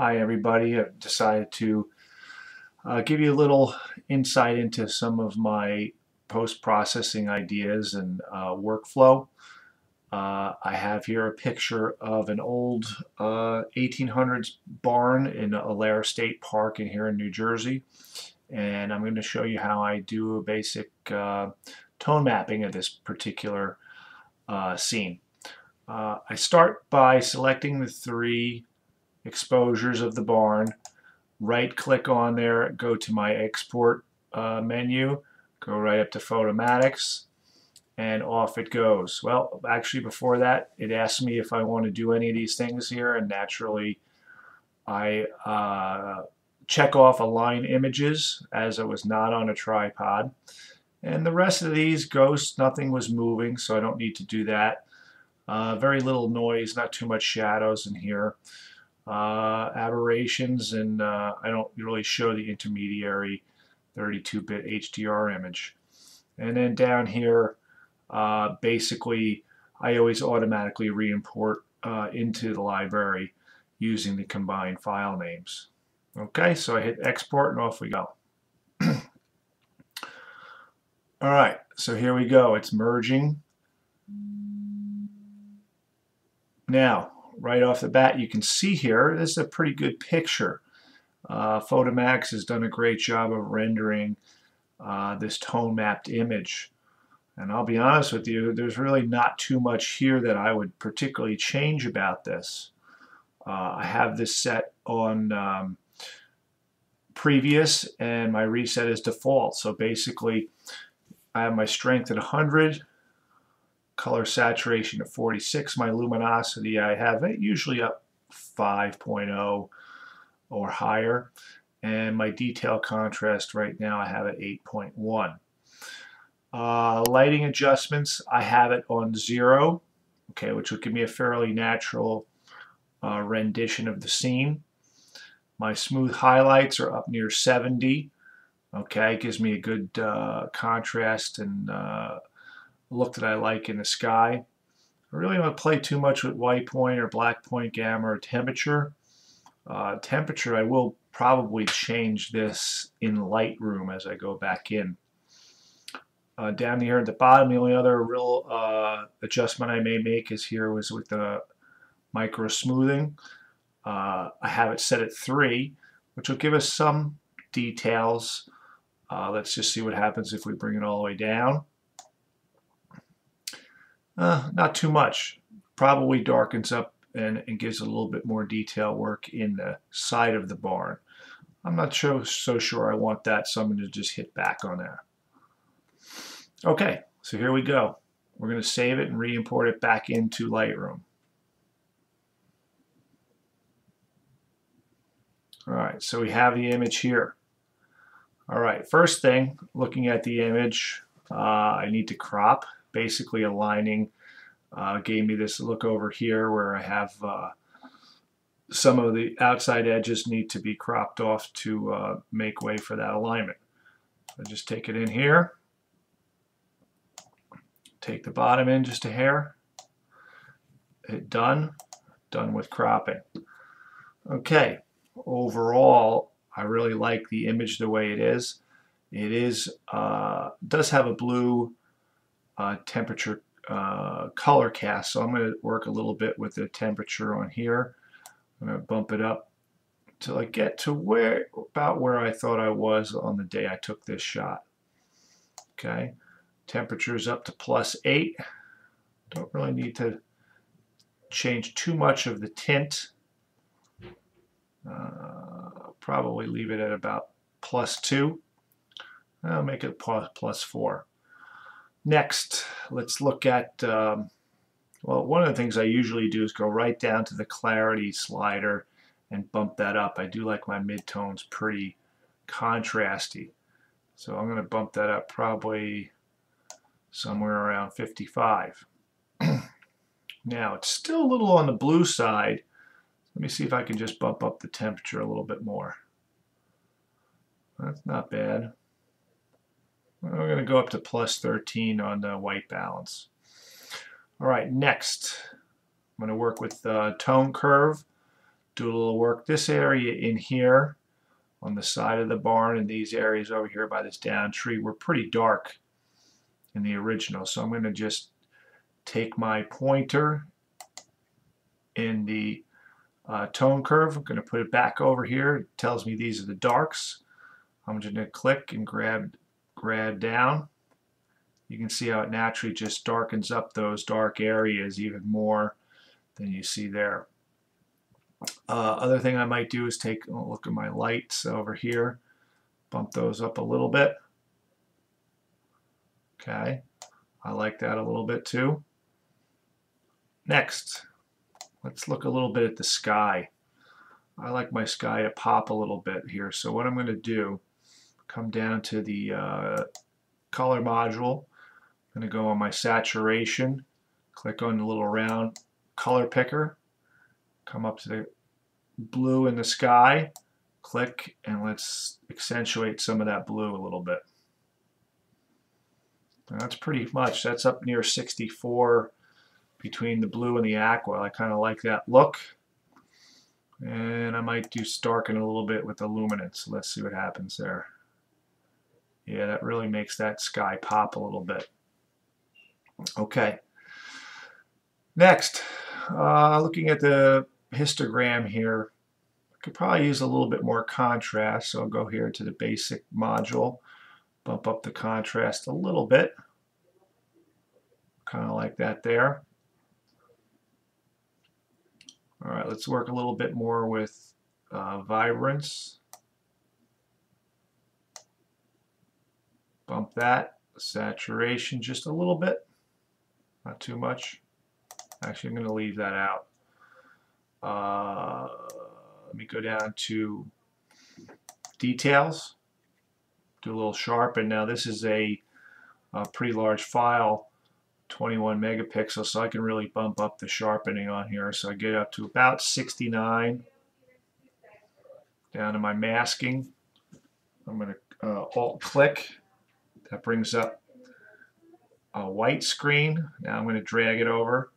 Hi everybody, I've decided to give you a little insight into some of my post-processing ideas and workflow. I have here a picture of an old 1800s barn in Alair State Park here in New Jersey, and I'm going to show you how I do a basic tone mapping of this particular scene. I start by selecting the three exposures of the barn, right click on there, go to my export menu, go right up to Photomatix, and off it goes. Well, actually before that it asks me if I want to do any of these things here, and naturally I check off align images as it was not on a tripod, and the rest of these ghosts, nothing was moving, so I don't need to do that. Very little noise, not too much shadows in here. Aberrations, and I don't really show the intermediary 32-bit HDR image. And then down here, basically, I always automatically re-import into the library using the combined file names. Okay, so I hit export and off we go. Alright, so here we go. It's merging. Now, right off the bat, you can see here, this is a pretty good picture. Photomatix has done a great job of rendering this tone mapped image. And I'll be honest with you, there's really not too much here that I would particularly change about this. I have this set on previous, and my reset is default. So basically, I have my strength at 100. Color saturation at 46, my luminosity I have it usually up 5.0 or higher, and my detail contrast right now I have it 8.1. Lighting adjustments, I have it on 0, okay, which would give me a fairly natural rendition of the scene. My smooth highlights are up near 70, okay, it gives me a good contrast and look that I like in the sky. I really don't play too much with white point or black point gamma or temperature. Temperature, I will probably change this in Lightroom as I go back in. Down here at the bottom, the only other real adjustment I may make is here was with the micro smoothing. I have it set at 3, which will give us some details. Let's just see what happens if we bring it all the way down. Not too much. Probably darkens up and gives a little bit more detail work in the side of the barn. I'm not so sure I want that, so I'm going to just hit back on there. Okay, so here we go. We're going to save it and re-import it back into Lightroom. Alright, so we have the image here. Alright, first thing, looking at the image, I need to crop. Basically aligning gave me this look over here where I have some of the outside edges need to be cropped off to make way for that alignment. So just take it in here, take the bottom in just a hair, hit done with cropping. Okay, overall I really like the image the way it is. It does have a blue temperature color cast, so I'm going to work a little bit with the temperature on here. I'm going to bump it up till I get to about where I thought I was on the day I took this shot. Okay, temperature is up to +8. Don't really need to change too much of the tint. Probably leave it at about +2. I'll make it +4. Next, let's look at, well, one of the things I usually do is go right down to the clarity slider and bump that up. I do like my midtones pretty contrasty. So I'm going to bump that up probably somewhere around 55. Now, it's still a little on the blue side. Let me see if I can just bump up the temperature a little bit more. That's not bad. We're going to go up to +13 on the white balance. All right, next, I'm going to work with the tone curve. do a little work. This area in here on the side of the barn and these areas over here by this down tree were pretty dark in the original. So I'm going to just take my pointer in the tone curve. I'm going to put it back over here. It tells me these are the darks. I'm just going to click and grab down. You can see how it naturally just darkens up those dark areas even more than you see there. Other thing I might do is take a look at my lights over here. Bump those up a little bit. Okay, I like that a little bit too. Next, let's look a little bit at the sky. I like my sky to pop a little bit here. So what I'm going to do, come down to the color module. I'm going to go on my saturation, click on the little round color picker, come up to the blue in the sky, click, and let's accentuate some of that blue a little bit. And that's pretty much, that's up near 64 between the blue and the aqua. I kind of like that look. And I might do darken a little bit with the luminance. Let's see what happens there. Yeah, that really makes that sky pop a little bit. Okay. Next, looking at the histogram here, I could probably use a little bit more contrast. So I'll go here to the basic module, bump up the contrast a little bit. Kind of like that there. All right, let's work a little bit more with vibrance. Bump that, saturation just a little bit, not too much. Actually, I'm going to leave that out. Let me go down to details, do a little sharpen. Now this is a pretty large file, 21 megapixels, so I can really bump up the sharpening on here. So I get up to about 69. Down to my masking, I'm going to alt-click. That brings up a white screen. Now I'm going to drag it over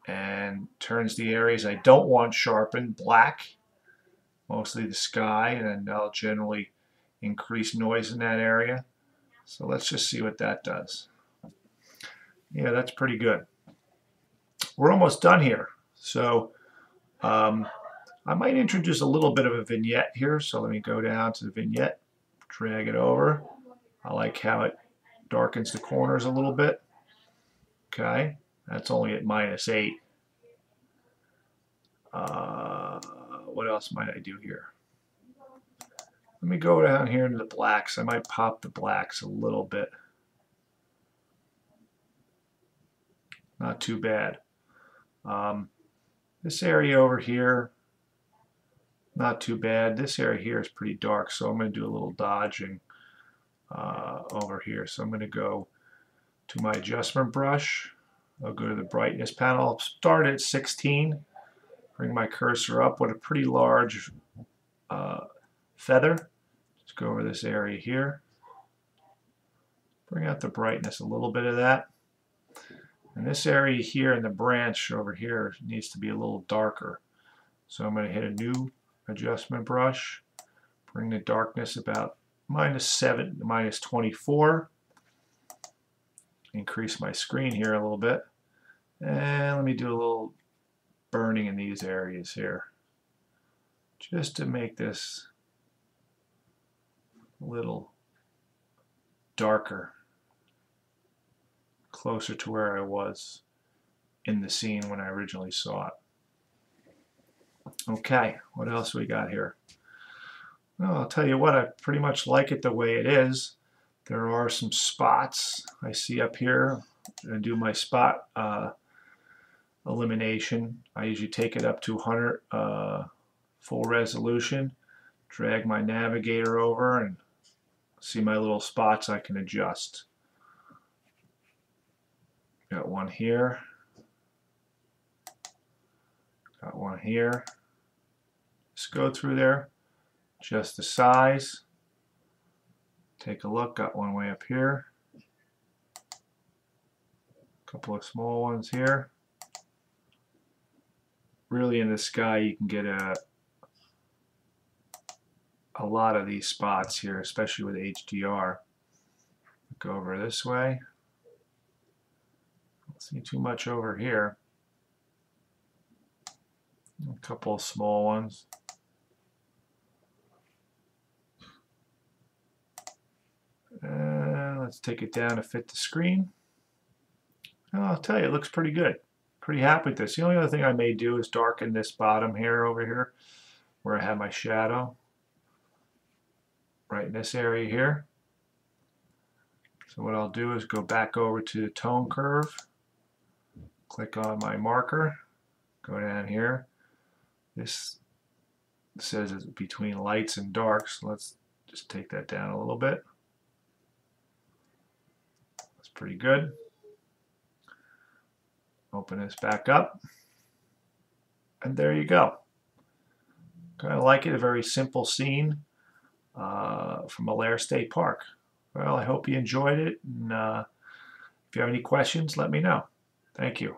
and turns the areas I don't want sharpened black, mostly the sky, and I'll generally increase noise in that area. So let's just see what that does. Yeah, that's pretty good. We're almost done here. So I might introduce a little bit of a vignette here. So let me go down to the vignette, drag it over. I like how it darkens the corners a little bit. Okay, that's only at -8. What else might I do here? Let me go down here into the blacks. I might pop the blacks a little bit. Not too bad. This area over here, not too bad. This area here is pretty dark, so I'm going to do a little dodging over here. So I'm going to go to my adjustment brush. I'll go to the brightness panel. I'll start at 16. Bring my cursor up with a pretty large feather. Just go over this area here. Bring out the brightness, a little bit of that. And this area here in the branch over here needs to be a little darker. So I'm going to hit a new adjustment brush. Bring the darkness about -7 to -24. Increase my screen here a little bit. And let me do a little burning in these areas here, just to make this a little darker, closer to where I was in the scene when I originally saw it. Okay, what else we got here? Well, I'll tell you what, I pretty much like it the way it is. There are some spots I see up here. I'm going to do my spot elimination. I usually take it up to 100 full resolution, drag my navigator over, and see my little spots I can adjust. Got one here, got one here. Just go through there, adjust the size, take a look, got one way up here, a couple of small ones here. really in the sky you can get a lot of these spots here, especially with HDR. Go over this way. Don't see too much over here. A couple of small ones. Let's take it down to fit the screen. And I'll tell you, it looks pretty good. Pretty happy with this. The only other thing I may do is darken this bottom here over here where I have my shadow. Right in this area here. So what I'll do is go back over to the tone curve, click on my marker, go down here. This says it's between lights and darks. So let's just take that down a little bit. That's pretty good. Open this back up. And there you go. Kind of like it, a very simple scene from Allaire State Park. Well, I hope you enjoyed it. And if you have any questions, let me know. Thank you.